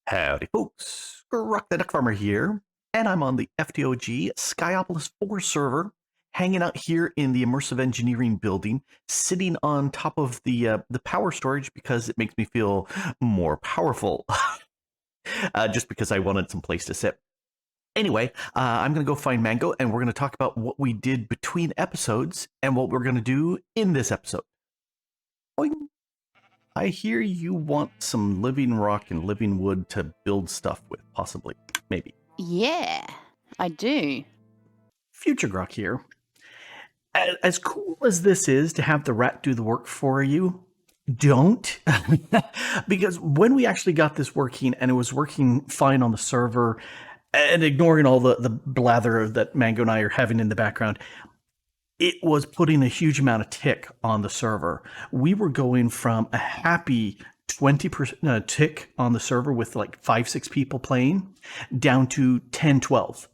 Howdy, folks. Grok the DuckFarmer here, and I'm on the FTOG Skyopolis 4 server, hanging out here in the Immersive Engineering building, sitting on top of the power storage because it makes me feel more powerful, just because I wanted some place to sit. Anyway, I'm going to go find Mango, and we're going to talk about what we did between episodes and what we're going to do in this episode. Boing. I hear you want some living rock and living wood to build stuff with, possibly. Maybe. Yeah, I do. Future Grok here. As cool as this is to have the rat do the work for you, don't. Because when we actually got this working, and it was working fine on the server, and ignoring all the blather that Mango and I are having in the background, it was putting a huge amount of tick on the server. We were going from a happy 20% tick on the server with like 5-6 people playing down to 10-12.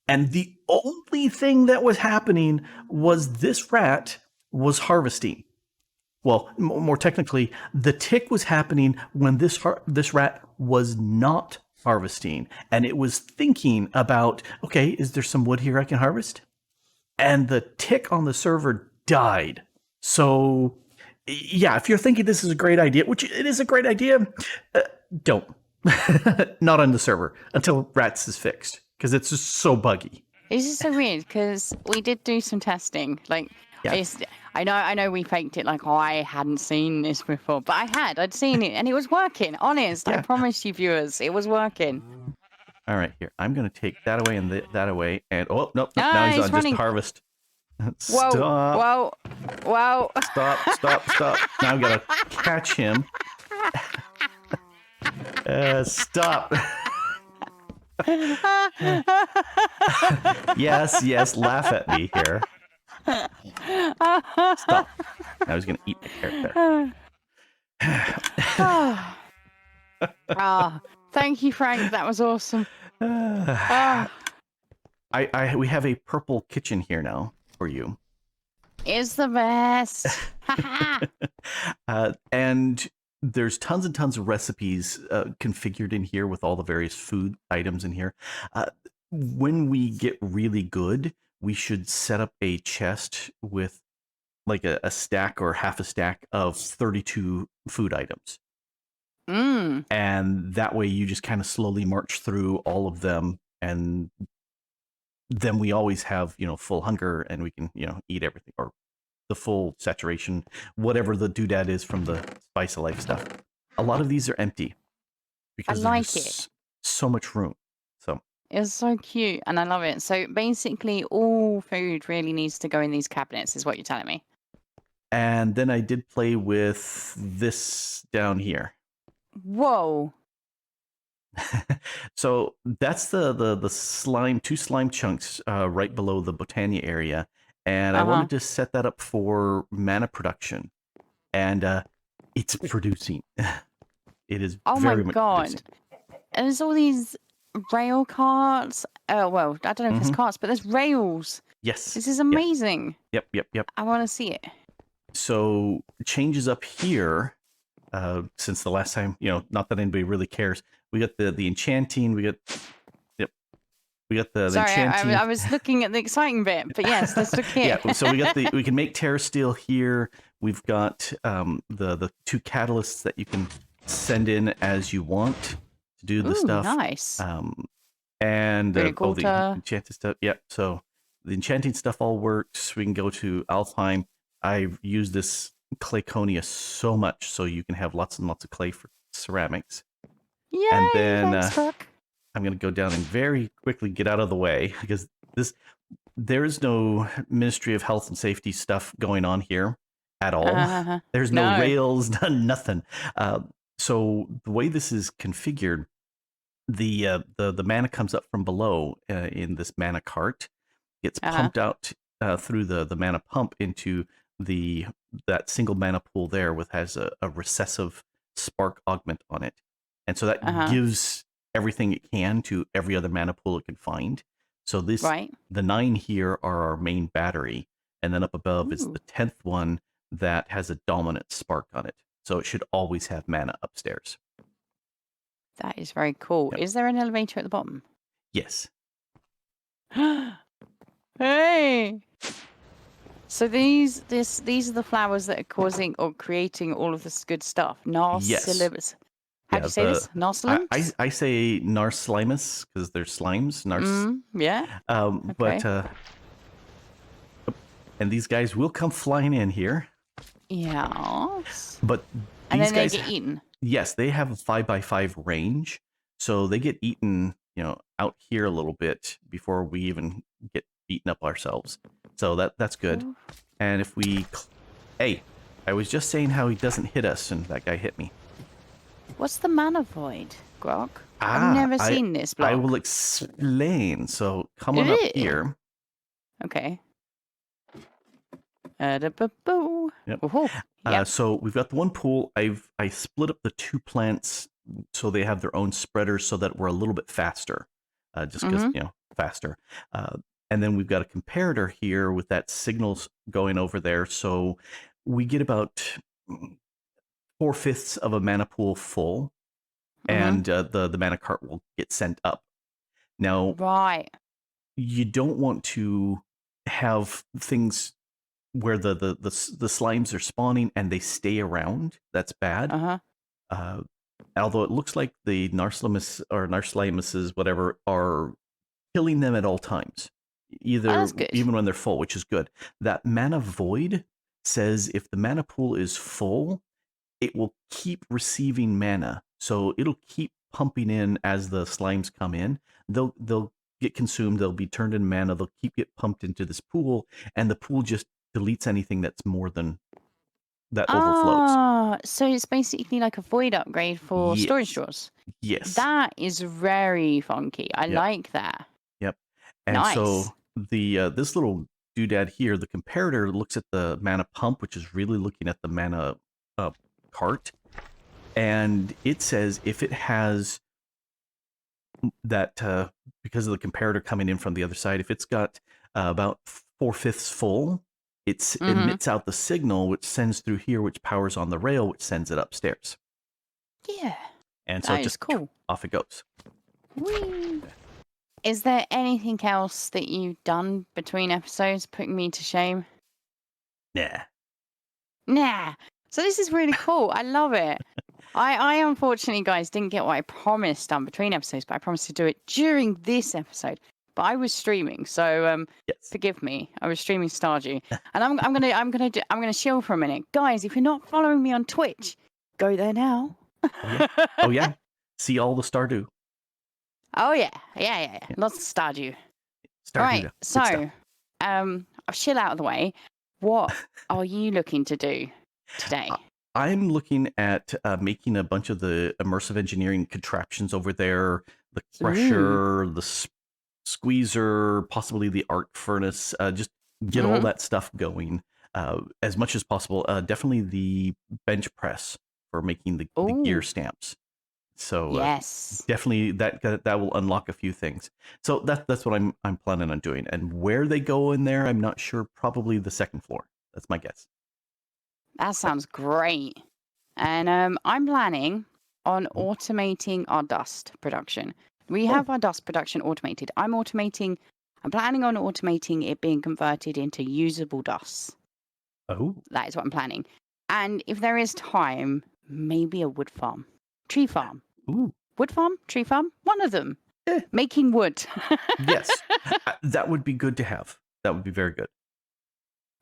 And the only thing that was happening was this rat was harvesting. Well, more technically, the tick was happening when this rat was not harvesting. And it was thinking about, okay, is there some wood here I can harvest? And the tick on the server died. So, yeah, if you're thinking this is a great idea, which it is a great idea, don't. Not on the server until Rats is fixed, because it's just so buggy. This is so weird because we did do some testing. Like, Yeah. I know we faked it like, oh, I hadn't seen this before, but I'd seen it and it was working. Honest, Yeah. I promise you, viewers, it was working. All right, here. I'm going to take that away and that away. And, oh, nope. No, now he's on running. just harvest. Whoa, whoa. Stop. Now I've got to catch him. Stop. Yes, laugh at me here. Stop. Now he's going to eat the carrot there. Thank you, Frank. That was awesome. We have a purple kitchen here now for you. It's the best. And there's tons and tons of recipes configured in here with all the various food items in here. When we get really good, we should set up a chest with like a stack or half a stack of 32 food items. And that way you just kind of slowly march through all of them, and then we always have, full hunger, and we can, eat everything, or the full saturation, whatever the doodad is from the Spice of Life stuff. A lot of these are empty because there's so much room. So it's so cute, and I love it. So basically, all food really needs to go in these cabinets, is what you're telling me. And then I did play with this down here. Whoa. So that's the slime, 2 slime chunks right below the Botania area. And I wanted to set that up for mana production. And it's producing. It is very much producing. And there's all these rail carts. Oh, well, I don't know if it's carts, but there's rails. Yes. This is amazing. Yep. I want to see it. So changes up here since the last time, not that anybody really cares. We got the enchanting, we got the enchanting. I was looking at the exciting bit, but yes, let's look here. Yeah, so we can make terra steel here. We've got the 2 catalysts that you can send in as you want to do the stuff. Nice. And the enchanted stuff. Yeah, so the enchanting stuff all works. We can go to Alfheim. I've used this Clayconia so much, so you can have lots and lots of clay for ceramics. Yay, and then thanks, I'm going to go down and very quickly get out of the way, because there is no Ministry of Health and Safety stuff going on here at all. There's no rails, nothing. So the way this is configured, the mana comes up from below in this mana cart, gets pumped out through the mana pump into that single mana pool there, with has a recessive spark augment on it, and so that gives everything it can to every other mana pool it can find. So the 9 here are our main battery, and then up above is the 10th one that has a dominant spark on it. So it should always have mana upstairs. That is very cool. Yep. Is there an elevator at the bottom? Yes. Hey! So these are the flowers that are causing or creating all of this good stuff. Yes. Narcillibus. How do Yeah. you say this? Narcillibus? I say Narslimus because they're slimes. Yeah. But Okay. and these guys will come flying in here. Yes. But And these then they guys, get eaten. yes, they have a 5x5 range, so they get eaten, out here a little bit before we even get eaten up ourselves. So that's good. Ooh. And if we, hey, I was just saying how he doesn't hit us, and that guy hit me. What's the mana void, Grok? I've Ah, never seen this block. I will explain. So come on up Eh. here. Okay. Yep. Yep. So we've got the one pool. I split up the two plants so they have their own spreaders so that we're a little bit faster, just because faster. And then we've got a comparator here with that signals going over there. So we get about 4/5 of a mana pool full, and the mana cart will get sent up. Now, Right. you don't want to have things where the slimes are spawning and they stay around. That's bad. Uh-huh. Although it looks like the Narslimuses, whatever, are killing them at all times, Oh, that's good. even when they're full, which is good. That mana void says if the mana pool is full, it will keep receiving mana, so it'll keep pumping in as the slimes come in. They'll get consumed. They'll be turned into mana. They'll get pumped into this pool, and the pool just deletes anything that's more than that overflows. Ah, so it's basically like a void upgrade for storage Yes. drawers. Yes. That is very funky. I Yep. like that. Yep. And Nice. so the this little doodad here, the comparator looks at the mana pump, which is really looking at the mana cart, and it says if it has that because of the comparator coming in from the other side, if it's got about 4/5 full, it emits out the signal, which sends through here, which powers on the rail, which sends it upstairs. Yeah. And so That it is just cool. off it goes. Whee! Is there anything else that you've done between episodes putting me to shame? Nah. Nah. So this is really cool. I love it. I unfortunately, guys, didn't get what I promised done between episodes, but I promised to do it during this episode. But I was streaming, so Yes. forgive me. I was streaming Stardew, and I'm gonna chill for a minute, guys. If you're not following me on Twitch, go there now. Oh yeah. Oh yeah. See all the Stardew. Oh yeah. Lots of Stardew. Stardew. Right. Good So, stuff. I'll chill out of the way. What are you looking to do today? I'm looking at making a bunch of the immersive engineering contraptions over there, the crusher, the squeezer, possibly the arc furnace, just get all that stuff going as much as possible. Definitely the bench press for making the gear stamps. So yes, definitely that will unlock a few things. So that's what I'm planning on doing. And where they go in there, I'm not sure. Probably the second floor. That's my guess. that sounds great. And I'm planning on automating our dust production. We have our dust production automated. I'm planning on automating it being converted into usable dust. Oh, that is what I'm planning. And if there is time, maybe a wood farm, tree farm. Ooh. Wood farm, tree farm, one of them. Eh. Making wood. Yes, that would be good to have. That would be very good.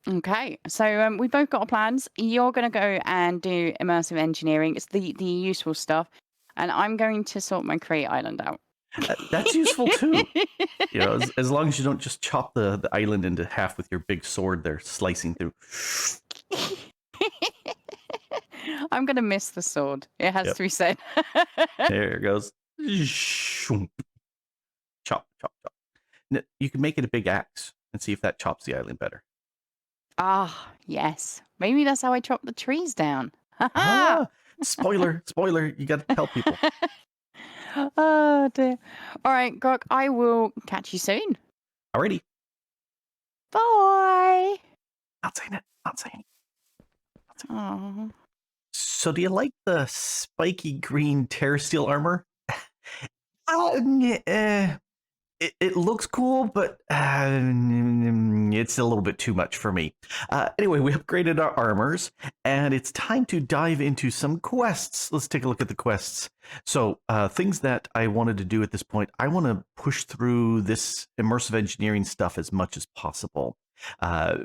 Okay, so we both got our plans. You're going to go and do immersive engineering. It's the useful stuff. And I'm going to sort my Crate Island out. That's useful too. As long as you don't just chop the island into half with your big sword there, slicing through. I'm going to miss the sword. It has to be said. There it goes. Chop, chop, chop. You can make it a big axe and see if that chops the island better. Ah, yes. Maybe that's how I chop the trees down. Spoiler. You got to tell people. Oh, dear. All right, Grok, I will catch you soon. Alrighty. Bye. Not saying it. Oh. So do you like the spiky green terrasteel armor? It looks cool, but it's a little bit too much for me. Anyway, we upgraded our armors, and it's time to dive into some quests. Let's take a look at the quests. So, things that I wanted to do at this point, I want to push through this immersive engineering stuff as much as possible.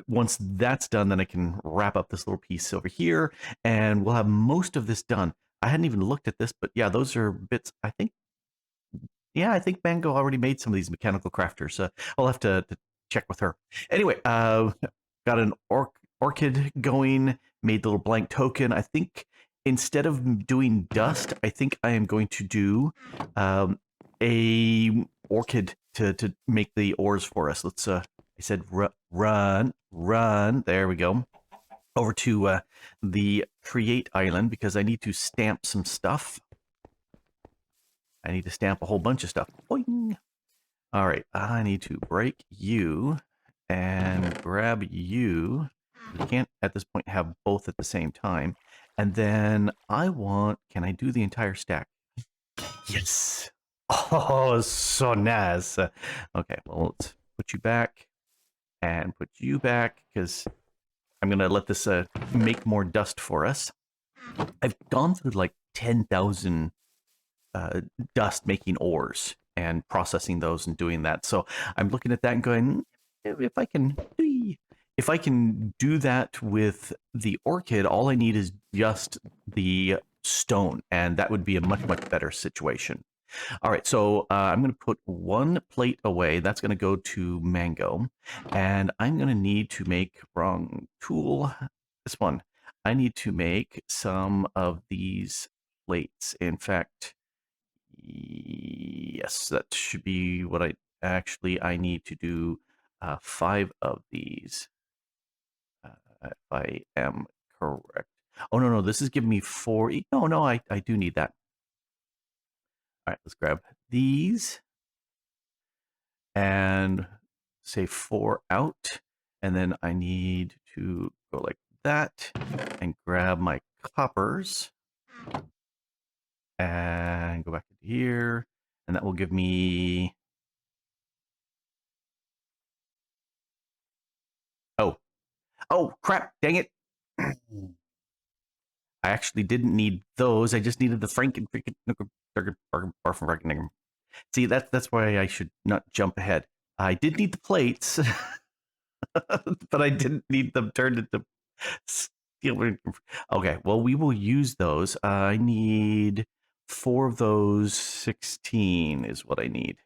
Once that's done, then I can wrap up this little piece over here, and we'll have most of this done. I hadn't even looked at this, but yeah, those are bits, I think. Yeah, I think Mango already made some of these mechanical crafters. I'll have to check with her. Anyway, got an orchid going, made the little blank token. I think instead of doing dust, I think I am going to do a orchid to make the ores for us. Let's, I said run. There we go. Over to the create island because I need to stamp some stuff. I need to stamp a whole bunch of stuff. Boing. All right, I need to break you and grab you. We can't at this point have both at the same time. And then I want, can I do the entire stack? Yes. Oh, so nice. Okay, well, let's put you back and put you back because I'm going to let this make more dust for us. I've gone through like 10,000 dust making ores and processing those and doing that. So I'm looking at that and going, if I can do that with the orchid, all I need is just the stone, and that would be a much better situation. All right, so I'm going to put one plate away. That's going to go to Mango, and I'm going to need to make wrong tool. This one. I need to make some of these plates. In fact, yes, that should be what I need to do 5 of these, if I am correct. Oh, no, this is giving me 4. No, I do need that. All right, let's grab these and say 4 out. And then I need to go like that and grab my coppers and go back to here. And that will give me... Oh, crap, dang it. I actually didn't need those. I just needed the See, that's why I should not jump ahead. I did need the plates, but I didn't need them turned into steel. Okay, well, we will use those. I need 4 of those. 16 is what I need.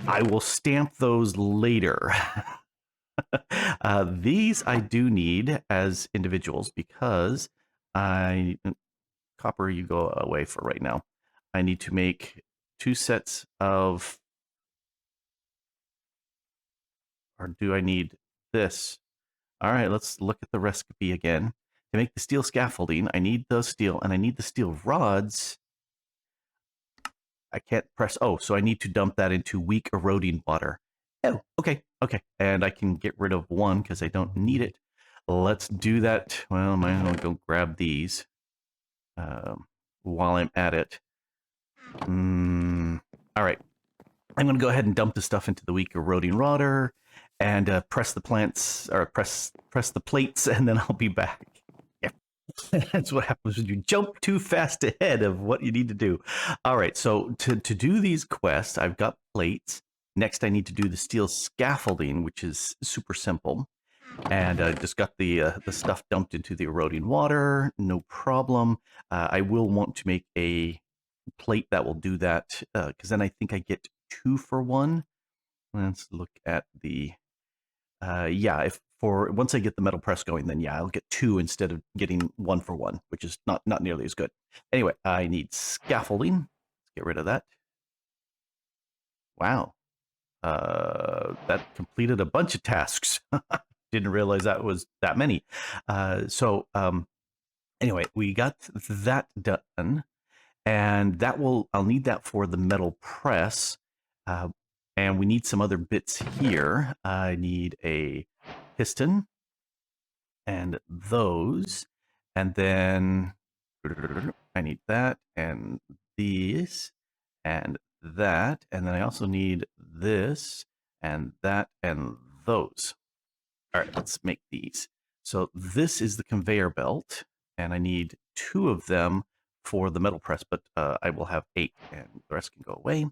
I will stamp those later. These I do need as individuals because copper, you go away for right now. I need to make 2 sets of, or do I need this? All right, let's look at the recipe again. To make the steel scaffolding, I need the steel, and I need the steel rods. I can't press, so I need to dump that into weak eroding water. Oh, okay. And I can get rid of 1 because I don't need it. Let's do that. Well, I might as well go grab these while I'm at it. All right. I'm going to go ahead and dump the stuff into the weak eroding water and press the plants, or press the plates, and then I'll be back. Yeah. That's what happens when you jump too fast ahead of what you need to do. All right, so to do these quests, I've got plates. Next, I need to do the steel scaffolding, which is super simple. And I just got the stuff dumped into the eroding water, no problem. I will want to make a plate that will do that, because then I think I get 2 for 1. Let's look at the once I get the metal press going, then I'll get 2 instead of getting 1 for 1, which is not nearly as good. Anyway, I need scaffolding. Let's get rid of that. Wow, that completed a bunch of tasks. Didn't realize that was that many. Anyway, we got that done, and I'll need that for the metal press. And we need some other bits here. I need a piston and those, and then I need that and these, and that. And then I also need this and that and those. All right, let's make these. So this is the conveyor belt, and I need 2 of them for the metal press, but I will have 8, and the rest can go away.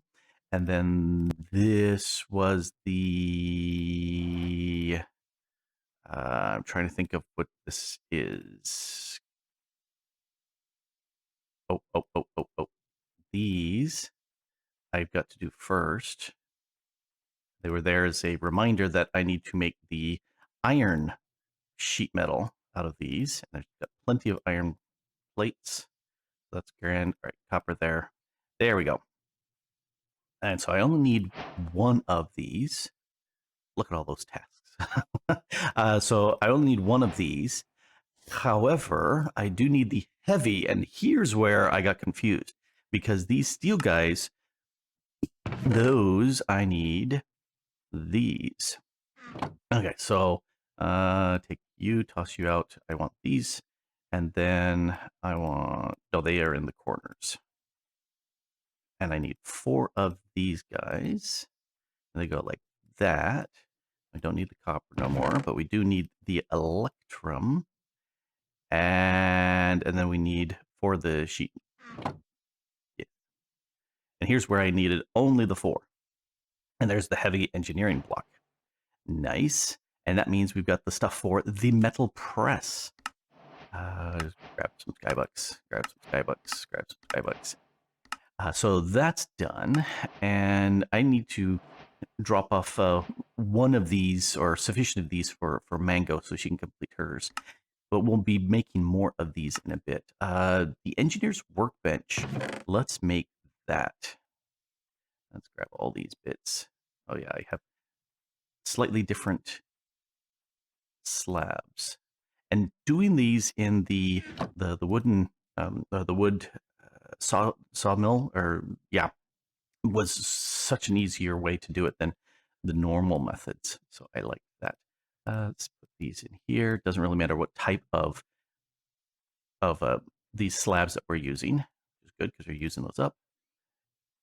And then this was the... I'm trying to think of what this is. Oh. These I've got to do first. They were there as a reminder that I need to make the iron sheet metal out of these. And I've got plenty of iron plates. That's grand. All right, copper there. There we go. And so I only need 1 of these. Look at all those tasks. So I only need 1 of these. However, I do need the heavy, and here's where I got confused. Because these steel guys, those I need these. Okay, so take you, toss you out. I want these. And then I want... No, they are in the corners. And I need 4 of these guys. And they go like that. I don't need the copper no more, but we do need the electrum. And then we need for the sheet. Yeah. And here's where I needed only the 4. And there's the heavy engineering block. Nice. And that means we've got the stuff for the metal press. Just grab some skybucks, grab some skybucks, grab some skybucks. So that's done. And I need to drop off 1 of these, or sufficient of these for Mango, so she can complete hers. But we'll be making more of these in a bit. The engineer's workbench, let's make that. Let's grab all these bits. Oh yeah, I have slightly different slabs. And doing these in the wooden the wood sawmill, or yeah, was such an easier way to do it than the normal methods. So I like that. Let's put these in here. Doesn't really matter what type of these slabs that we're using, which is good because we're using those up.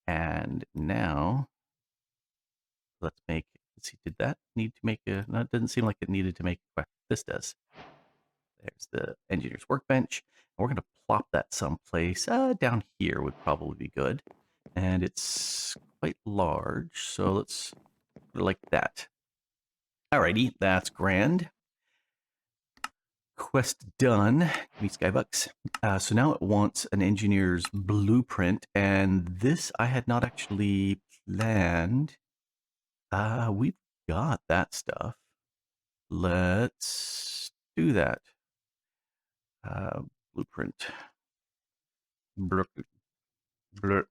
And now let's make... Let's see, did that need to make a... No, it doesn't seem like it needed to make a... This does. There's the engineer's workbench. And we're going to plop that someplace. Down here would probably be good. And it's quite large, so let's put it like that. Alrighty, that's grand. Quest done. Give me skybucks. So now it wants an engineer's blueprint, and this I had not actually planned. We've got that stuff. Let's do that. Blueprint. Blur, blur.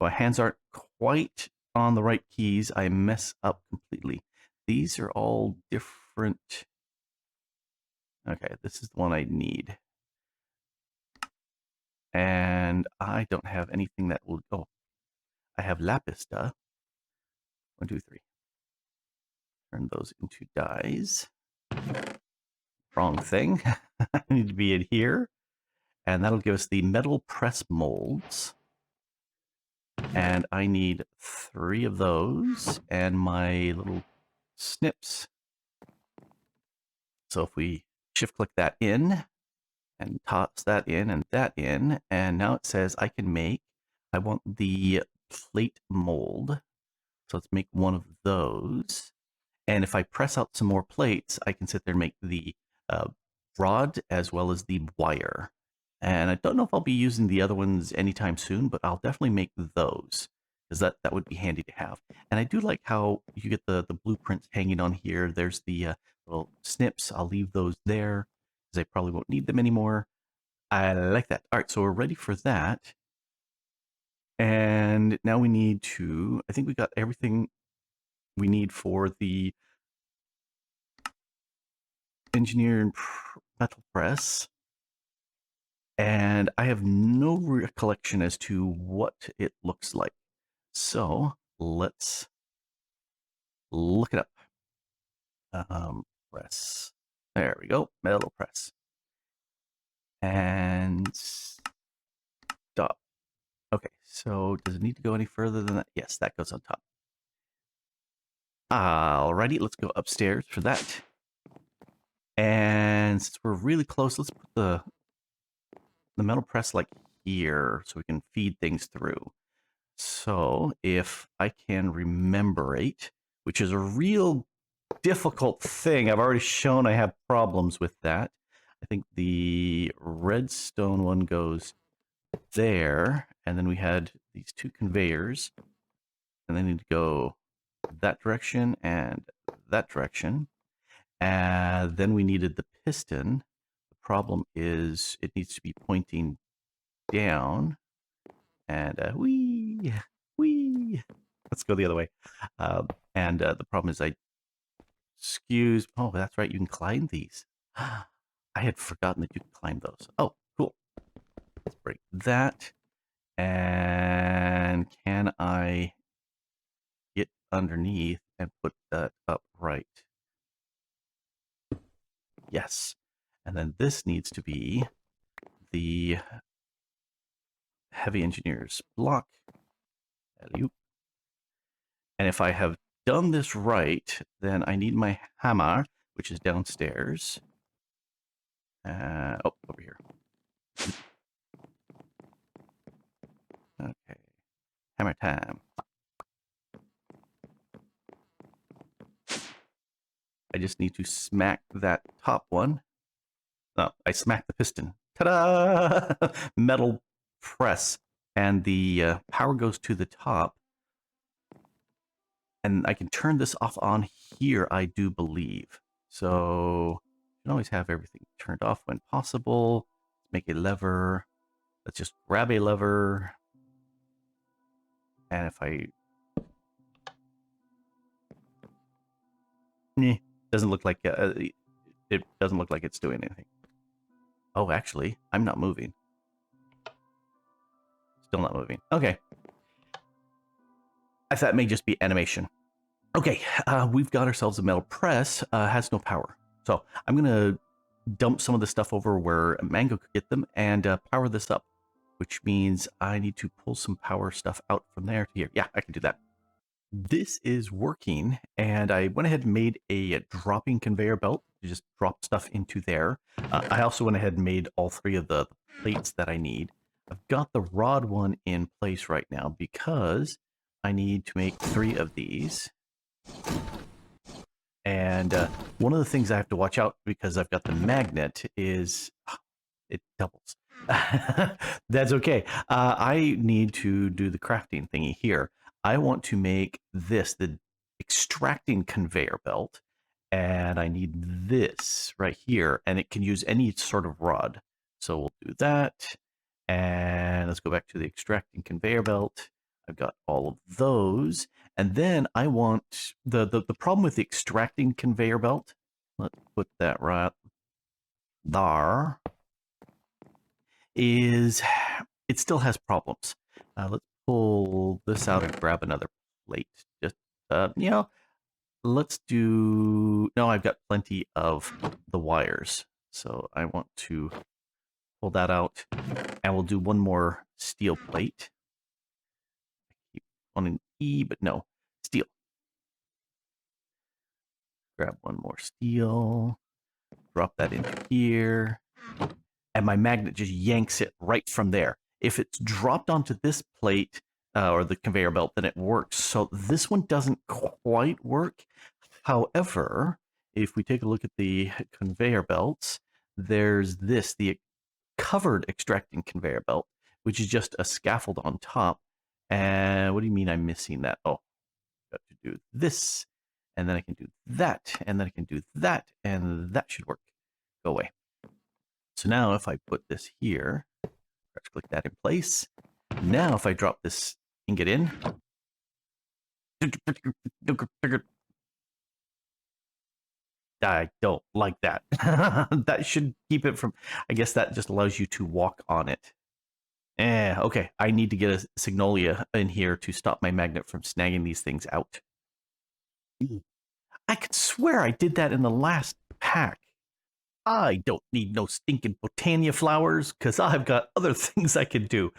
My hands aren't quite on the right keys. I mess up completely. These are all different. Okay, this is the one I need. And I don't have anything that will... Oh, I have lapis duh. 1, 2, 3. Turn those into dies. Wrong thing. I need to be in here. And that'll give us the metal press molds. And I need 3 of those and my little snips. So if we shift click that in and toss that in and that in, and now it says I can make... I want the plate mold. So let's make 1 of those. And if I press out some more plates, I can sit there and make the rod as well as the wire. And I don't know if I'll be using the other ones anytime soon, but I'll definitely make those, because that would be handy to have. And I do like how you get the blueprints hanging on here. There's the little snips. I'll leave those there, because I probably won't need them anymore. I like that. All right, so we're ready for that. And now we need to... I think we got everything we need for the engineer metal press. And I have no recollection as to what it looks like. So let's look it up. Press. There we go. Metal press. And stop. Okay, so does it need to go any further than that? Yes, that goes on top. Alrighty, let's go upstairs for that. And since we're really close, let's put the metal press like here so we can feed things through. So if I can remember it, which is a real difficult thing. I've already shown I have problems with that. I think the redstone one goes there, and then we had these two conveyors, and they need to go that direction and that direction. And then we needed the piston. The problem is it needs to be pointing down, and wee. Let's go the other way. And the problem is I skews. Oh, that's right. You can climb these. I had forgotten that you could climb those. Oh, cool. Let's break that. And can I get underneath and put that up right? Yes. And then this needs to be the heavy engineer's block. And if I have done this right, then I need my hammer, which is downstairs. Oh, over here. Okay. Hammer time. I just need to smack that top one. Oh, I smacked the piston. Ta-da! Metal press. And the power goes to the top. And I can turn this off on here, I do believe. So you can always have everything turned off when possible. Let's make a lever. Let's just grab a lever. And if I... doesn't look like... it doesn't look like it's doing anything. Oh, actually, I'm not moving. Still not moving. Okay. I thought it may just be animation. Okay, we've got ourselves a metal press. Has no power. So I'm going to dump some of the stuff over where Mango could get them and power this up, which means I need to pull some power stuff out from there to here. Yeah, I can do that. This is working, and I went ahead and made a dropping conveyor belt to just drop stuff into there. I also went ahead and made all three of the plates that I need. I've got the rod one in place right now because I need to make 3 of these. And one of the things I have to watch out because I've got the magnet is it doubles. That's okay. I need to do the crafting thingy here. I want to make this, the extracting conveyor belt, and I need this right here, and it can use any sort of rod. So we'll do that, and let's go back to the extracting conveyor belt. I've got all of those, and then I want the problem with the extracting conveyor belt. Let's put that right there. Is it still has problems. Let's pull this out and grab another plate. Just, let's do... No, I've got plenty of the wires. So I want to pull that out. And we'll do one more steel plate. I keep wanting E, but no. Steel. Grab one more steel. Drop that into here. And my magnet just yanks it right from there. If it's dropped onto this plate or the conveyor belt, then it works. So this one doesn't quite work. However, if we take a look at the conveyor belts, there's this, the covered extracting conveyor belt, which is just a scaffold on top. And what do you mean I'm missing that? Oh, got to do this, and then I can do that, and then I can do that, and that should work. Go away. So now if I put this here, let's click that in place. Now if I drop this ingot in, I don't like that. That should keep it from, I guess that just allows you to walk on it. Okay, I need to get a Signolia in here to stop my magnet from snagging these things out. I could swear I did that in the last pack. I don't need no stinking Botania flowers because I've got other things I can do.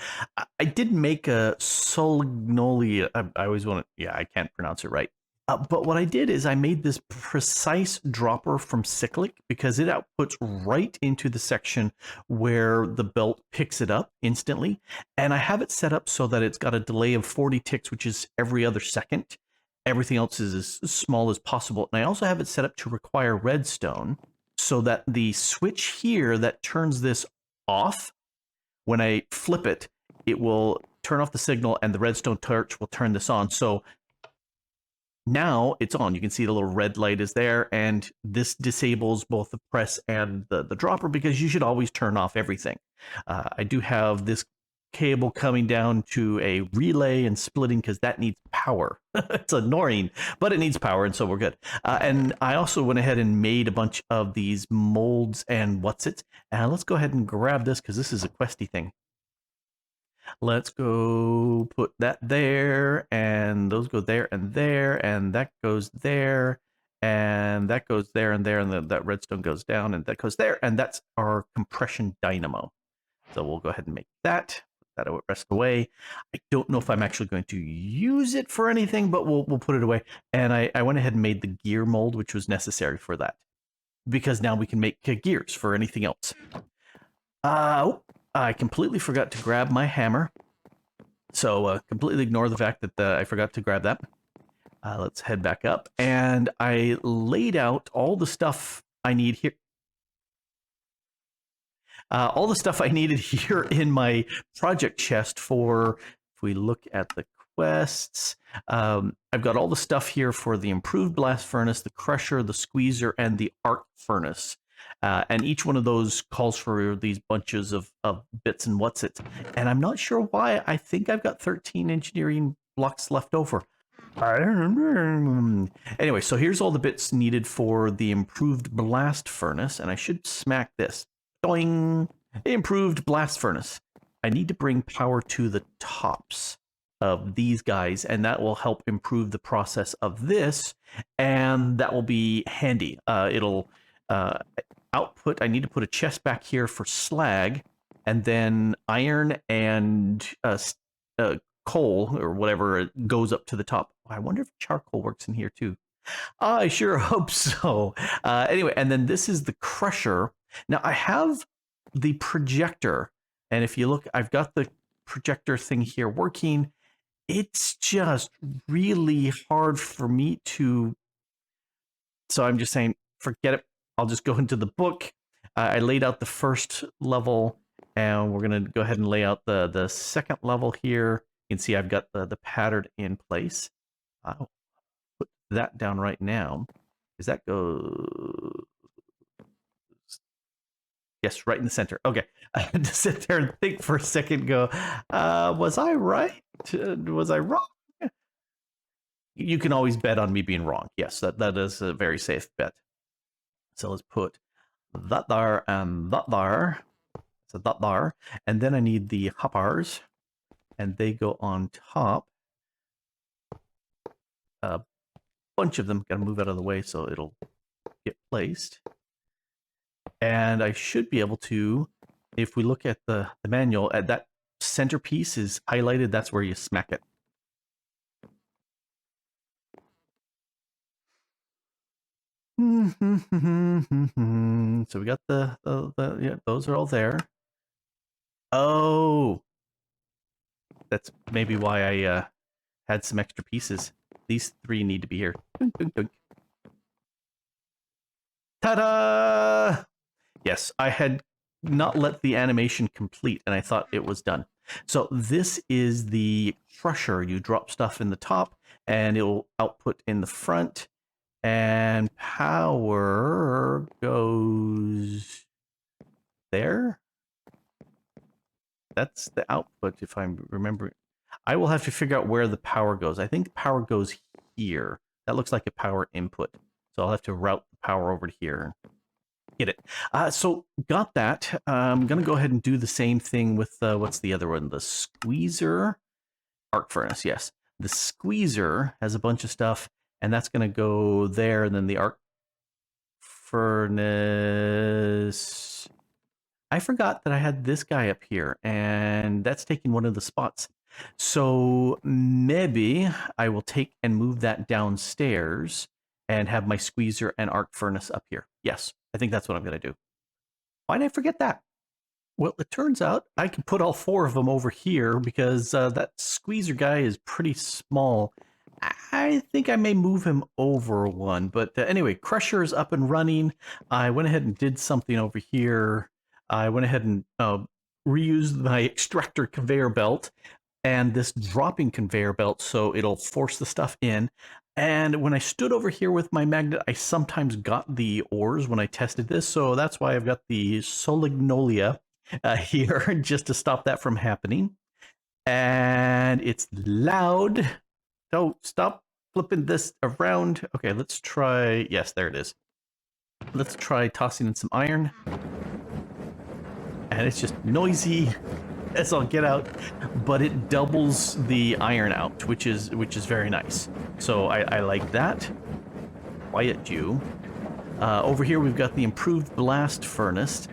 I did make a Solignolia. I always want to, yeah, I can't pronounce it right. But what I did is I made this precise dropper from Cyclic because it outputs right into the section where the belt picks it up instantly. And I have it set up so that it's got a delay of 40 ticks, which is every other second. Everything else is as small as possible. And I also have it set up to require redstone so that the switch here that turns this off, when I flip it, it will turn off the signal and the redstone torch will turn this on. So now it's on. You can see the little red light is there, and this disables both the press and the dropper because you should always turn off everything. I do have this cable coming down to a relay and splitting because that needs power. It's annoying, but it needs power, and so we're good. And I also went ahead and made a bunch of these molds and what's it. And let's go ahead and grab this because this is a questy thing. Let's go put that there, and those go there, and that goes there, and that goes there, and there, and that redstone goes down, and that goes there, and that's our compression dynamo. So we'll go ahead and make that. Put that rest away. I don't know if I'm actually going to use it for anything, but we'll put it away. And I went ahead and made the gear mold, which was necessary for that, because now we can make gears for anything else. I completely forgot to grab my hammer. So completely ignore the fact that I forgot to grab that. Let's head back up. And I laid out all the stuff I need here. All the stuff I needed here in my project chest for, if we look at the quests, I've got all the stuff here for the improved blast furnace, the crusher, the squeezer, and the arc furnace. And each one of those calls for these bunches of bits and what's it. And I'm not sure why. I think I've got 13 engineering blocks left over. Anyway, so here's all the bits needed for the improved blast furnace. And I should smack this. Doing improved blast furnace. I need to bring power to the tops of these guys, and that will help improve the process of this. And that will be handy. It'll output. I need to put a chest back here for slag, and then iron and coal or whatever goes up to the top. I wonder if charcoal works in here too. I sure hope so. Anyway, and then this is the crusher. Now I have the projector, and if you look, I've got the projector thing here working. It's just really hard for me to. So I'm just saying, forget it. I'll just go into the book. I laid out the first level, and we're going to go ahead and lay out the second level here. You can see I've got the pattern in place. I'll put that down right now. Because that goes... Yes, right in the center. Okay. I had to sit there and think for a second, go, was I right? Was I wrong? You can always bet on me being wrong. Yes, that is a very safe bet. So let's put that there and that there. So that there. And then I need the hoppers. And they go on top. A bunch of them. Got to move out of the way so it'll get placed. And I should be able to, if we look at the manual, at that centerpiece is highlighted. That's where you smack it. So we got the yeah, those are all there. Oh, that's maybe why I had some extra pieces. These three need to be here. Ta-da! Yes, I had not let the animation complete, and I thought it was done. So this is the crusher. You drop stuff in the top, and it will output in the front. And power goes there. That's the output, if I'm remembering. I will have to figure out where the power goes. I think the power goes here. That looks like a power input. So I'll have to route the power over to here. Get it. So got that. I'm going to go ahead and do the same thing with, what's the other one? The squeezer. Arc furnace, yes. The squeezer has a bunch of stuff. And that's going to go there, and then the arc furnace. I forgot that I had this guy up here, and that's taking one of the spots. So maybe I will take and move that downstairs and have my squeezer and arc furnace up here. Yes, I think that's what I'm going to do. Why did I forget that? Well, it turns out I can put all 4 of them over here because that squeezer guy is pretty small. I think I may move him over one. But anyway, Crusher is up and running. I went ahead and did something over here. I went ahead and reused my extractor conveyor belt and this dropping conveyor belt so it'll force the stuff in. And when I stood over here with my magnet, I sometimes got the ores when I tested this. So that's why I've got the Solignolia here just to stop that from happening. And it's loud. So stop flipping this around. Okay, let's try. Yes, there it is. Let's try tossing in some iron. And it's just noisy as I'll get out, but it doubles the iron out, which is very nice. So I like that. Quiet you. Over here we've got the improved blast furnace.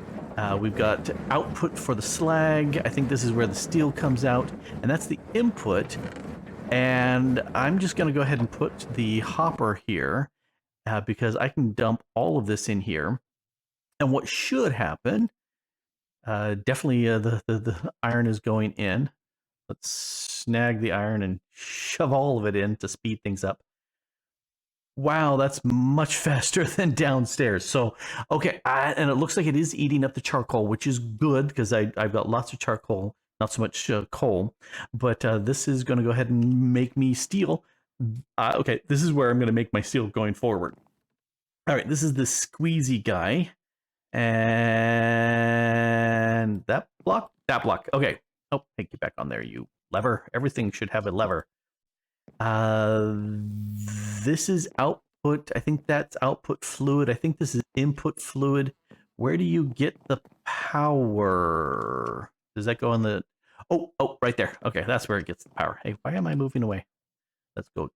We've got output for the slag. I think this is where the steel comes out, and that's the input. And I'm just going to go ahead and put the hopper here because I can dump all of this in here. And what should happen, definitely the iron is going in. Let's snag the iron and shove all of it in to speed things up. Wow, that's much faster than downstairs. So, okay, and it looks like it is eating up the charcoal, which is good because I've got lots of charcoal, not so much coal. But this is going to go ahead and make me steel. Okay, this is where I'm going to make my steel going forward. All right, this is the squeezy guy. And that block. Okay. Oh, hey, get back on there, you lever. Everything should have a lever. This is output. I think that's output fluid. I think this is input fluid. Where do you get the power? Does that go on the... Oh, right there. Okay, that's where it gets the power. Hey, why am I moving away? Let's go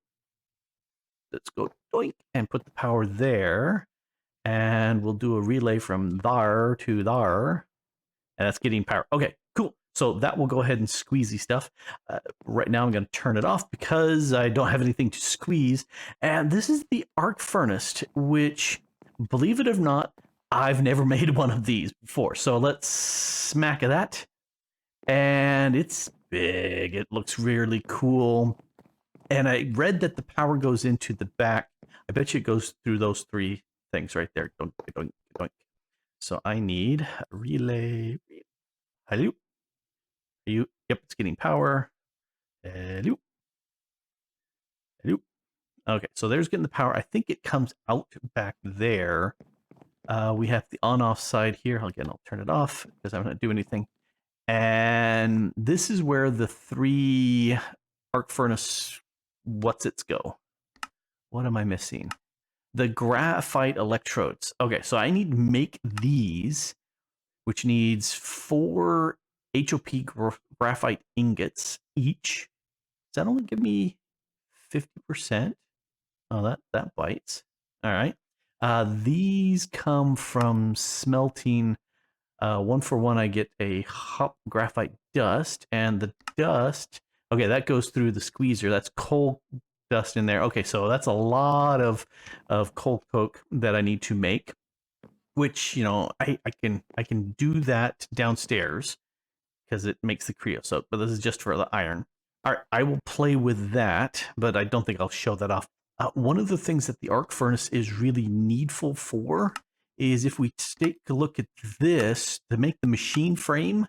doink and put the power there. And we'll do a relay from there to there. And that's getting power. Okay, cool. So that will go ahead and squeezy stuff. Right now I'm going to turn it off because I don't have anything to squeeze. And this is the arc furnace, which, believe it or not, I've never made one of these before. So let's smack that. And it's big. It looks really cool. And I read that the power goes into the back. I bet you it goes through those 3 things right there. Doink, doink, doink. So I need a relay. Hello. Yep, it's getting power. Hello. Hello. Okay, so there's getting the power. I think it comes out back there. We have the on-off side here. Again, I'll turn it off because I'm not doing anything. And this is where the 3 arc furnace what's-its go. What am I missing? The graphite electrodes. Okay, so I need to make these, which needs 4 HOP graphite ingots each. Does that only give me 50%? Oh, that bites. All right. These come from smelting. 1 for 1, I get a hop graphite dust, and the dust. Okay, that goes through the squeezer. That's coal dust in there. Okay, so that's a lot of coal coke that I need to make, which, you know, I can do that downstairs because it makes the creosote, but this is just for the iron. All right, I will play with that, but I don't think I'll show that off. One of the things that the arc furnace is really needful for is if we take a look at this, to make the machine frame,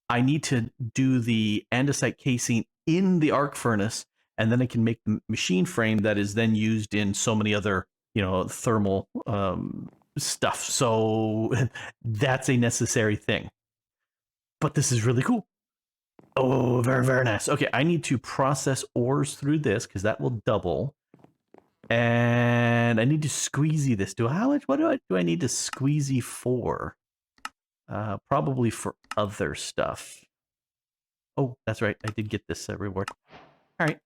I need to do the andesite casing in the arc furnace, and then I can make the machine frame that is then used in so many other, you know, thermal stuff. So that's a necessary thing. But this is really cool. Oh, very, very nice. Okay, I need to process ores through this because that will double. And I need to squeezy this. What do I need to squeezy for? Probably for other stuff. Oh, that's right. I did get this reward. All right.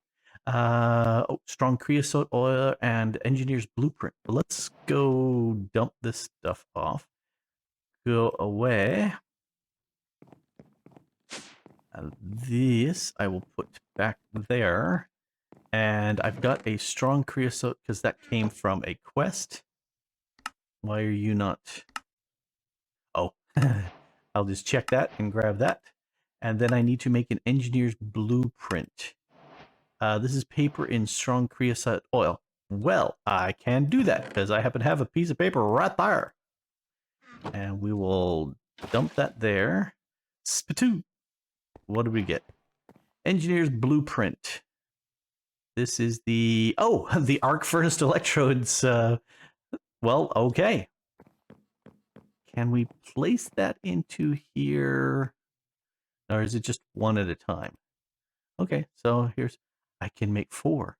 Strong creosote oil and engineer's blueprint. Let's go dump this stuff off. Go away. This I will put back there. And I've got a strong creosote because that came from a quest. Why are you not? Oh, I'll just check that and grab that. And then I need to make an engineer's blueprint. This is paper in strong creosote oil. Well, I can do that because I happen to have a piece of paper right there. And we will dump that there. Spatoo. What do we get? Engineer's blueprint. This is the the arc furnace electrodes. Well, okay. Can we place that into here? Or is it just one at a time? Okay, so I can make 4.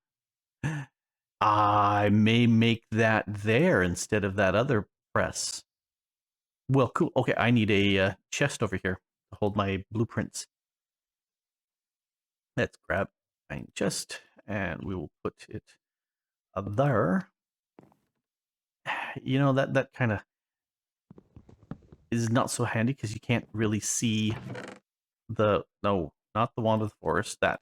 I may make that there instead of that other press. Well, cool. Okay, I need a chest over here to hold my blueprints. Let's grab a chest, and we will put it there. You know, that kind of is not so handy because you can't really see no, not the wand of the forest, that.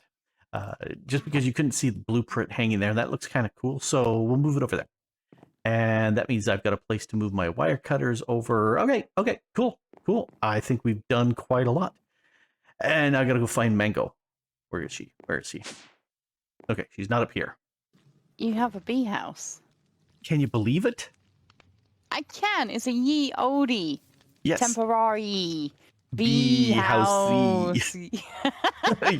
Just because you couldn't see the blueprint hanging there, that looks kind of cool, so we'll move it over there. And that means I've got a place to move my wire cutters over. Okay, cool. I think we've done quite a lot. And I gotta go find Mango. Where is she? Okay, she's not up here. You have a bee house. Can you believe it? I can. It's a ye oldie. Yes. Temporary Bee house.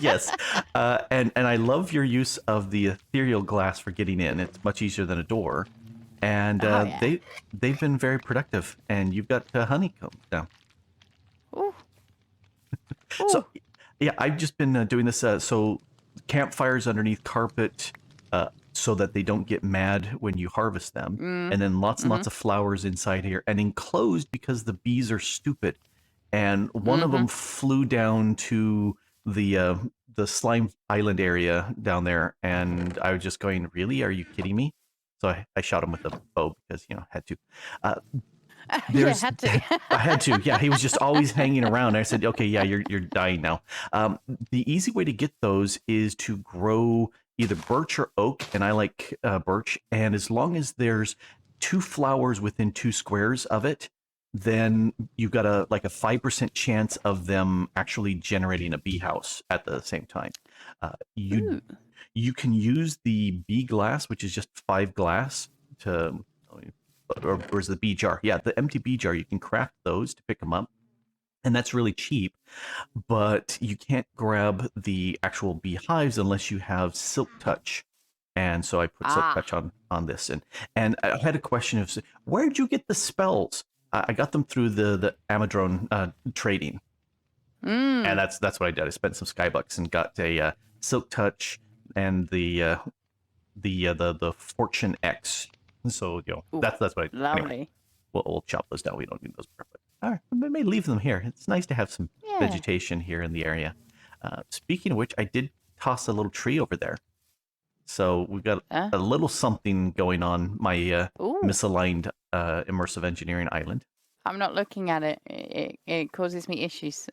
Yes. And I love your use of the ethereal glass for getting in. It's much easier than a door. And yeah. they've been very productive. And you've got honeycomb now. Ooh. So, yeah, I've just been doing this. So campfires underneath carpet so that they don't get mad when you harvest them. And then lots and lots of flowers inside here. And enclosed because the bees are stupid. And one of them flew down to the slime island area down there. And I was just going, really? Are you kidding me? So I shot him with a bow because, had to. Yeah, had to. I had to. Yeah, he was just always hanging around. I said, okay, yeah, you're dying now. The easy way to get those is to grow either birch or oak, and I like birch. And as long as there's 2 flowers within 2 squares of it, then you've got a 5% chance of them actually generating a bee house at the same time. You can use the bee glass, which is just 5 glass or is the bee jar? Yeah, the empty bee jar. You can craft those to pick them up, and that's really cheap. But you can't grab the actual beehives unless you have Silk Touch. And so I put Silk Touch on this. And I had a question of, where did you get the spells? I got them through the Amadrone trading. And that's what I did. I spent some Skybucks and got a Silk Touch and the Fortune X. So that's what I did. Lovely. Anyway, we'll chop those down. We don't need those. All right, we may leave them here. It's nice to have some vegetation here in the area. Speaking of which, I did toss a little tree over there. So we've got a little something going on my misaligned immersive engineering island. I'm not looking at it. It causes me issues.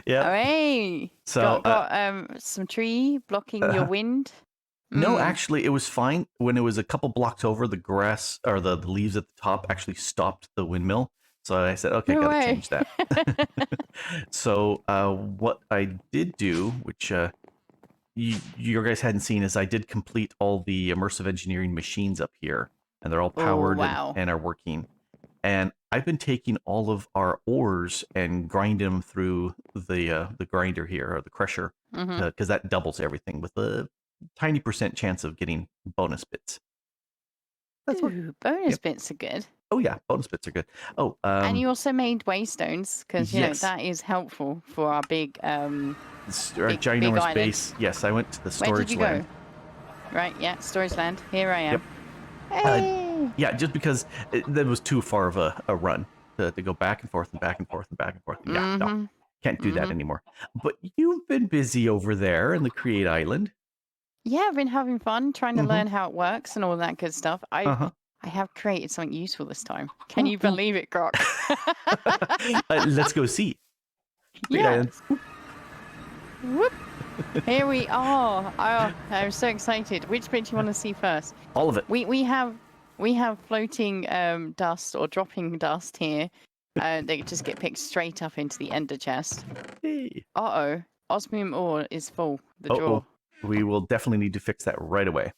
Yeah. Hooray! So got some tree blocking your wind. No, actually, it was fine. When it was a couple blocks over, the grass or the leaves at the top actually stopped the windmill. So I said, okay, gotta change that. So what I did do, which you guys hadn't seen, is I did complete all the immersive engineering machines up here, and they're all powered and are working. And I've been taking all of our ores and grinding them through the grinder here, or the crusher, because that doubles everything with a tiny % chance of getting bonus bits. Bonus bits are good. Oh yeah, bonus bits are good. Oh, and you also made waystones because that is helpful for our big our ginormous base. Yes, I went to the storage land. Where did you go? Right, yeah, storage land. Here I am. Yep. Hey! Yeah, just because that was too far of a run to go back and forth and back and forth and back and forth. Yeah, no, Can't do that anymore. But you've been busy over there in the Create Island. Yeah, I've been having fun trying to learn how it works and all that good stuff. Uh-huh. I have created something useful this time. Can Oh, you believe it, Grok? let's go see. Create Yeah. Island. Whoop. Here we are. Oh, I'm so excited. Which bit do you want to see first? All of it. We have floating dust or dropping dust here. They just get picked straight up into the ender chest. Hey. Uh-oh. Osmium ore is full. The drawer. We will definitely need to fix that right away.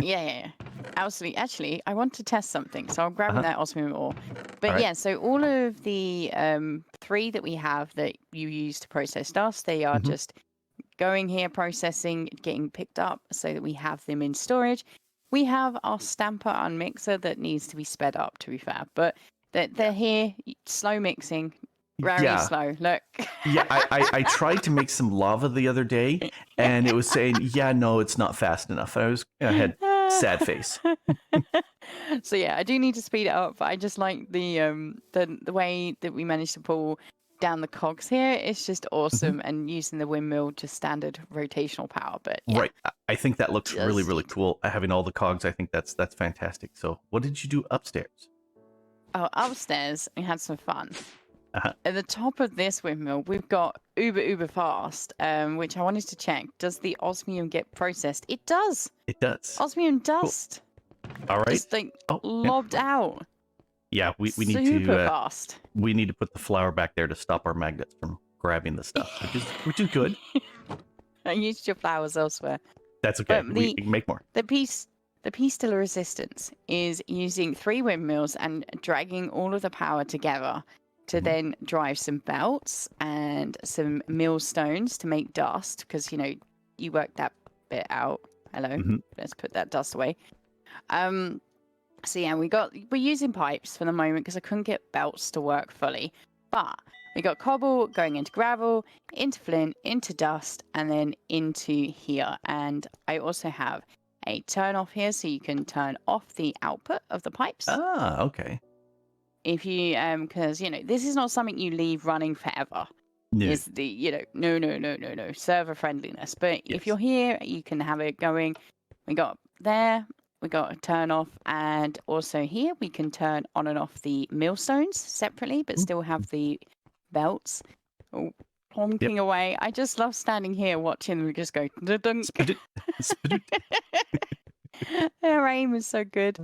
Yeah. Absolutely. Actually, I want to test something, so I'm grabbing that osmium ore. But All right. yeah, so all of the 3 that we have that you use to process dust, they are just going here, processing, getting picked up so that we have them in storage. We have our stamper and mixer that needs to be sped up, to be fair. But they're here, slow mixing, very slow. Look. Yeah, I tried to make some lava the other day, and it was saying, yeah, no, it's not fast enough. I had sad face. So yeah, I do need to speed it up, but I just like the way that we managed to pull down the cogs here. It's just awesome, and using the windmill, just standard rotational power. But yeah, Right, I think that looks really, really cool. Having all the cogs, I think that's fantastic. So, what did you do upstairs? Oh, upstairs we had some fun. At the top of this windmill, we've got uber fast, which I wanted to check. Does the osmium get processed? It does. It does. Osmium dust. Cool. All right. Just like lobbed out. Yeah, we need super to fast. We need to put the flour back there to stop our magnets from grabbing the stuff, which is good. I used your flowers elsewhere. That's okay. We can make more. The piece de la resistance is using 3 windmills and dragging all of the power together to then drive some belts and some millstones to make dust, because you worked that bit out. Hello. Let's put that dust away. So yeah, we're using pipes for the moment because I couldn't get belts to work fully. But we got cobble going into gravel, into flint, into dust, and then into here. And I also have a turn off here, so you can turn off the output of the pipes. Ah, okay. If you because this is not something you leave running forever. No. Is the no server friendliness. But if you're here, you can have it going. We got a turn off, and also here we can turn on and off the millstones separately, but still have the belts plonking away. I just love standing here watching them just go dunk. Their aim is so good.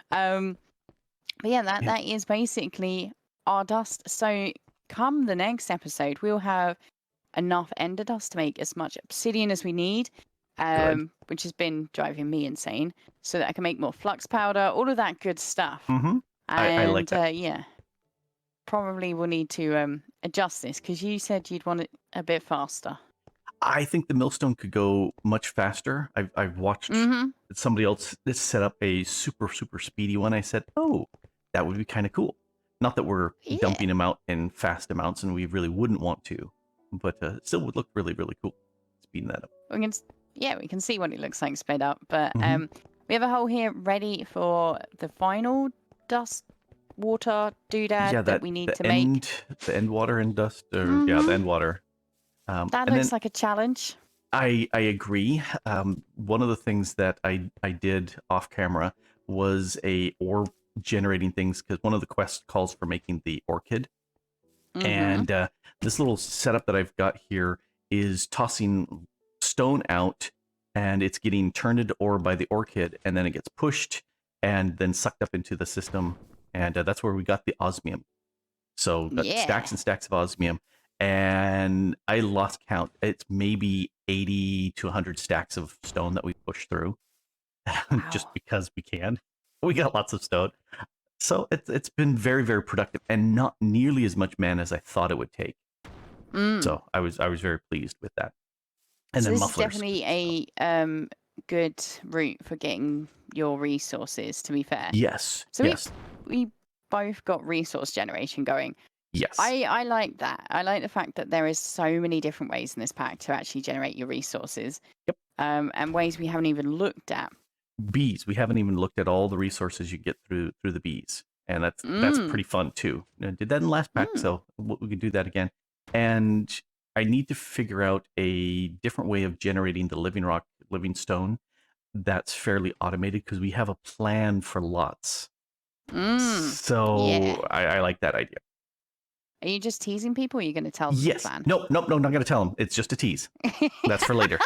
But yeah, that is basically our dust. So come the next episode, we'll have enough ender dust to make as much obsidian as we need, which has been driving me insane, so that I can make more flux powder, all of that good stuff. And I like that. yeah, probably we'll need to adjust this, because you said you'd want it a bit faster. I think the millstone could go much faster. I've watched somebody else set up a super speedy one. I said, oh, that would be kind of cool. Not that we're dumping them out in fast amounts, and we really wouldn't want to, but it still would look really, really cool speeding that up. We can see what it looks like sped up. But we have a hole here ready for the final dust water doodad that we need to make. The end water and dust, or the end water. That looks like a challenge. I agree. One of the things that I did off camera was a ore generating things, because one of the quests calls for making the orchid. And this little setup that I've got here is tossing stone out, and it's getting turned into ore by the orchid, and then it gets pushed and then sucked up into the system. And that's where we got the osmium. So stacks and stacks of osmium. And I lost count. It's maybe 80 to 100 stacks of stone that we pushed through. Wow. Just because we can. We got lots of stone. So it's been very, very productive, and not nearly as much man as I thought it would take. So I was very pleased with that. And so then this mufflers. Is definitely a good route for getting your resources, to be fair. Yes. So yes. we both got resource generation going. Yes. I like that. I like the fact that there is so many different ways in this pack to actually generate your resources. Yep. And ways we haven't even looked at. Bees. We haven't even looked at all the resources you get through the bees. And that's pretty fun too. I did that in the last pack, so we can do that again. And I need to figure out a different way of generating the living stone that's fairly automated because we have a plan for lots. So Yeah. I like that idea. Are you just teasing people? Or are you going to tell them the Yes. plan? Nope, not going to tell them. It's just a tease. That's for later.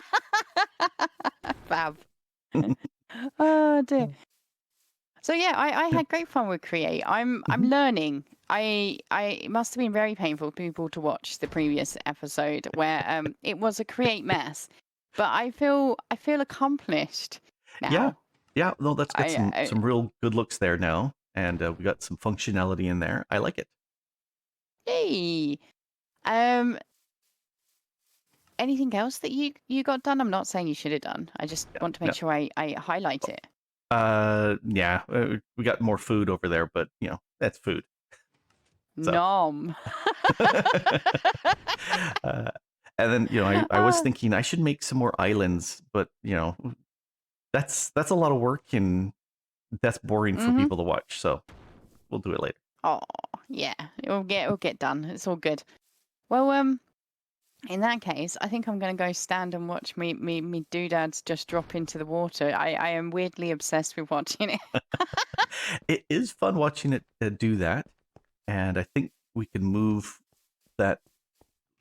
Fab. Oh dear. So yeah, I had great fun with Create. I'm learning. It must have been very painful for people to watch the previous episode where it was a Create mess, but I feel accomplished now. Yeah. No, that's got some real good looks there now, and we got some functionality in there. I like it. Yay. Anything else that you got done? I'm not saying you should have done. I just want to make sure I highlight it. Yeah, we got more food over there, but that's food. So. Nom. And then I was thinking I should make some more islands, but that's a lot of work and that's boring for people to watch. So we'll do it later. Oh yeah, it'll get done. It's all good. Well, in that case, I think I'm going to go stand and watch me doodads just drop into the water. I am weirdly obsessed with watching it. It is fun watching it do that, and I think we can move that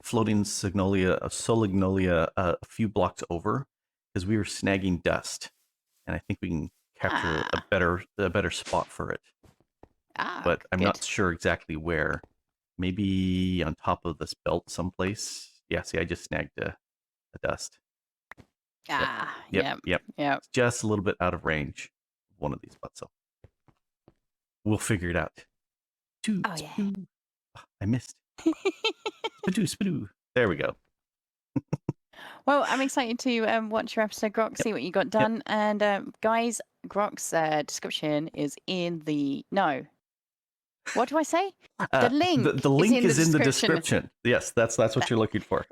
floating Solagnolia a few blocks over because we were snagging dust, and I think we can capture a better spot for it. But I'm not sure exactly where. Maybe on top of this belt someplace. Yeah, see, I just snagged the dust. Yep. It's just a little bit out of range of one of these spots, so we'll figure it out. Yeah. I missed. Spidoo. There we go. Well, I'm excited to watch your episode, Grok, see what you got done. And guys, Grok's description is in the... No. What do I say? The link. The link is in the description. Yes, that's what you're looking for.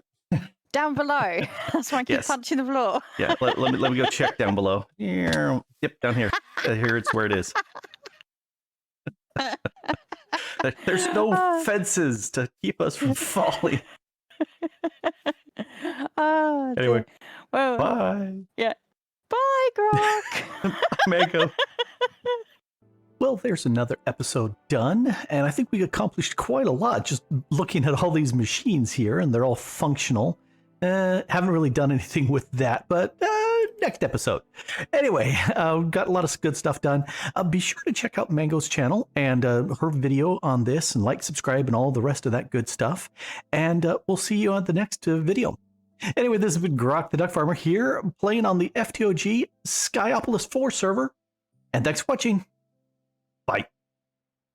Down below. That's why I keep punching the floor. Yeah, let me go check down below. Yep, down here. Here it's where it is. There's no fences to keep us from falling. Anyway, well, bye. Yeah. Bye, Grok. Mango. Well, there's another episode done, and I think we accomplished quite a lot just looking at all these machines here, and they're all functional. Haven't really done anything with that, but next episode. Anyway, got a lot of good stuff done. Be sure to check out Mango's channel and her video on this, and like, subscribe, and all the rest of that good stuff. And we'll see you on the next video. Anyway, this has been Grok the DuckFarmer here, playing on the FTOG Skyopolis 4 server. And thanks for watching. Bye.